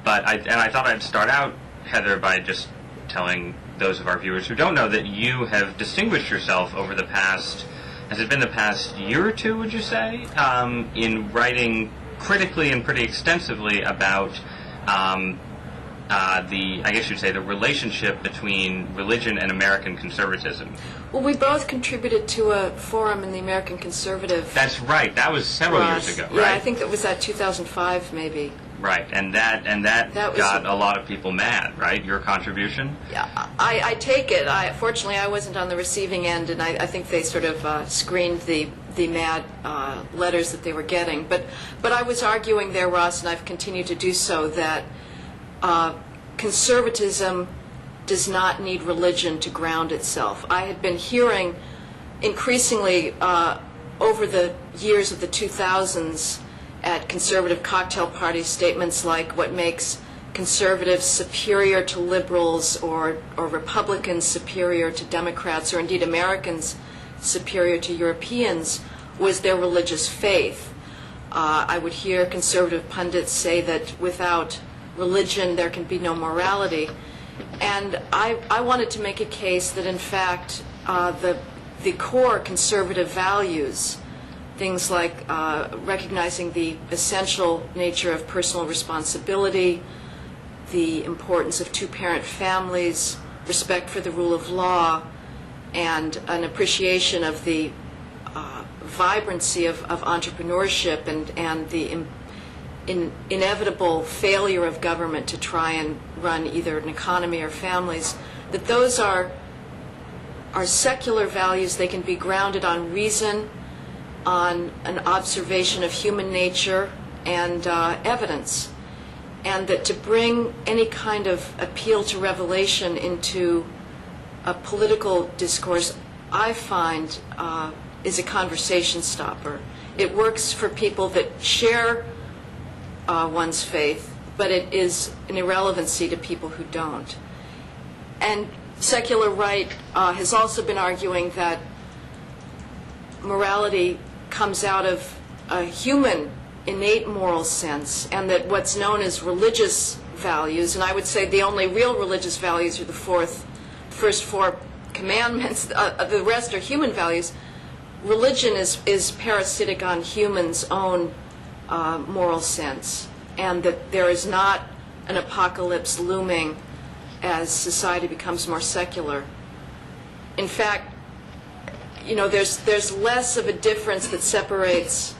I thought I'd start out, Heather, by just telling those of our viewers who don't know that you have distinguished yourself over the past, has it been the past year or two, would you say, in writing critically and pretty extensively about I guess you'd say, the relationship between religion and American conservatism. Well, we both contributed to a forum in the American Conservative. That's right. That was several years ago, right? Yeah, I think that was at 2005, maybe. Right, and that got a lot of people mad, right? Your contribution? Yeah, I take it. Fortunately, I wasn't on the receiving end, and I think they sort of screened the mad letters that they were getting. But I was arguing there, Ross, and I've continued to do so, that conservatism does not need religion to ground itself. I had been hearing increasingly over the years of the 2000s at conservative cocktail parties statements like what makes conservatives superior to liberals or Republicans superior to Democrats or indeed Americans superior to Europeans was their religious faith. I would hear conservative pundits say that without religion there can be no morality. And I wanted to make a case that in fact the core conservative values, things like recognizing the essential nature of personal responsibility, the importance of two-parent families, respect for the rule of law, and an appreciation of the vibrancy of entrepreneurship and the inevitable failure of government to try and run either an economy or families, that those are secular values. They can be grounded on reason, on an observation of human nature and evidence, and that to bring any kind of appeal to revelation into a political discourse, I find, is a conversation stopper. It works for people that share one's faith, but it is an irrelevancy to people who don't. And secular right has also been arguing that morality comes out of a human innate moral sense, and that what's known as religious values, and I would say the only real religious values are the first four commandments, the rest are human values. Religion is parasitic on humans' own moral sense, and that there is not an apocalypse looming as society becomes more secular. In fact, there's less of a difference that separates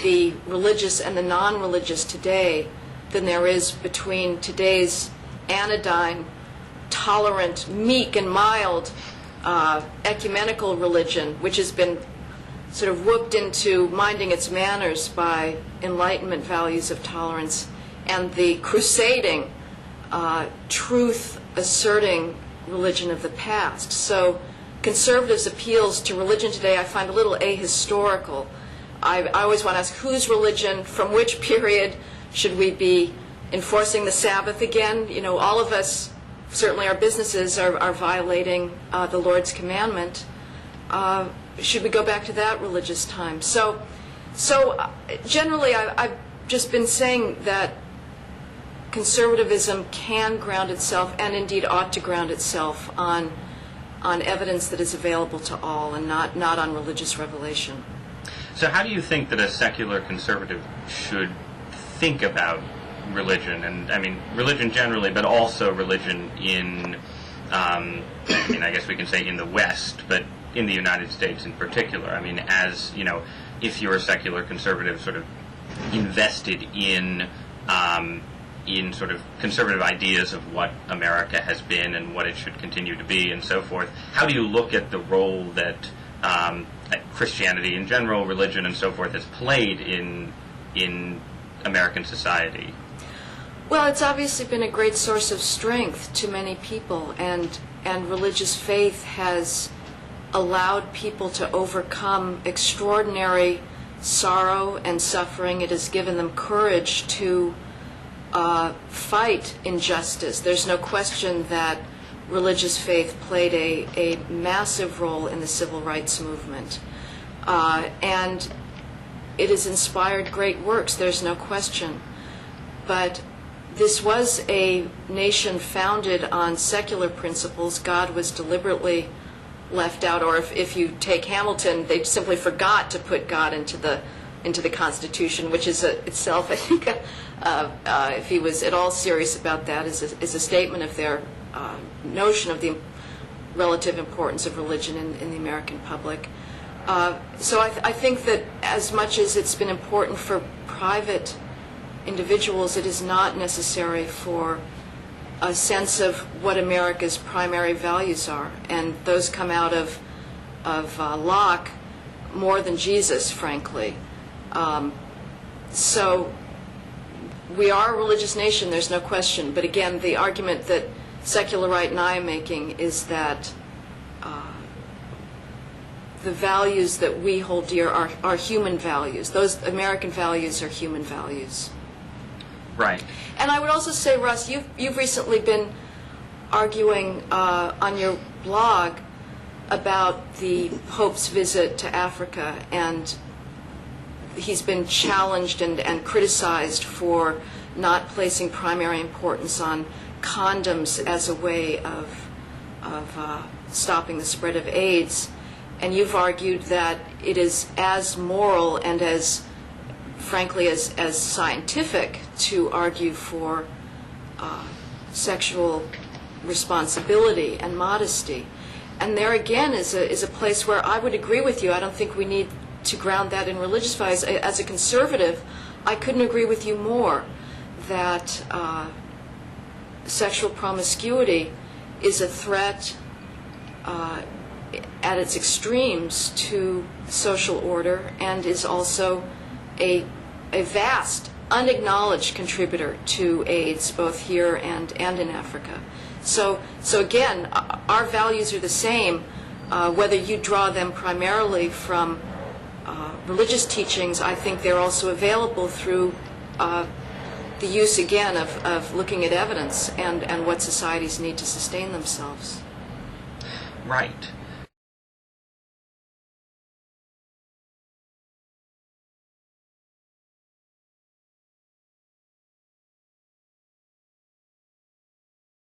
the religious and the non-religious today than there is between today's anodyne, tolerant, meek and mild ecumenical religion, which has been sort of whooped into minding its manners by Enlightenment values of tolerance, and the crusading, truth-asserting religion of the past. So conservatives' appeals to religion today I find a little ahistorical. I always want to ask, whose religion, from which period should we be enforcing the Sabbath again? All of us, certainly our businesses, are violating the Lord's commandment. Should we go back to that religious time? So generally, I've just been saying that conservatism can ground itself, and indeed ought to ground itself, on evidence that is available to all, and not on religious revelation. So how do you think that a secular conservative should think about religion, and I mean religion generally, but also religion in, I guess we can say in the West, but in the United States in particular? I mean, as if you're a secular conservative, sort of invested in sort of conservative ideas of what America has been and what it should continue to be and so forth, how do you look at the role that Christianity in general, religion and so forth, has played in American society? Well, it's obviously been a great source of strength to many people, and religious faith has allowed people to overcome extraordinary sorrow and suffering. It has given them courage to fight injustice. There's no question that religious faith played a massive role in the civil rights movement. And it has inspired great works, there's no question. But this was a nation founded on secular principles. God was deliberately left out, or if you take Hamilton, they simply forgot to put God into the Constitution, which is itself, I think, if he was at all serious about that, is a statement of their notion of the relative importance of religion in the American public. So I think that as much as it's been important for private individuals, it is not necessary for a sense of what America's primary values are, and those come out of Locke more than Jesus, frankly. So we are a religious nation, there's no question, but again, the argument that Secular Right and I am making is that the values that we hold dear are human values. Those American values are human values. Right. And I would also say, Russ, you've recently been arguing on your blog about the Pope's visit to Africa, and he's been challenged and criticized for not placing primary importance on condoms as a way of stopping the spread of AIDS. And you've argued that it is as moral and as, frankly, as scientific to argue for sexual responsibility and modesty. And there again is a place where I would agree with you. I don't think we need to ground that in religious values. As a conservative, I couldn't agree with you more that sexual promiscuity is a threat at its extremes to social order, and is also a vast, unacknowledged contributor to AIDS, both here and in Africa. So again, our values are the same, whether you draw them primarily from religious teachings. I think they're also available through the use, again, of looking at evidence and what societies need to sustain themselves. Right.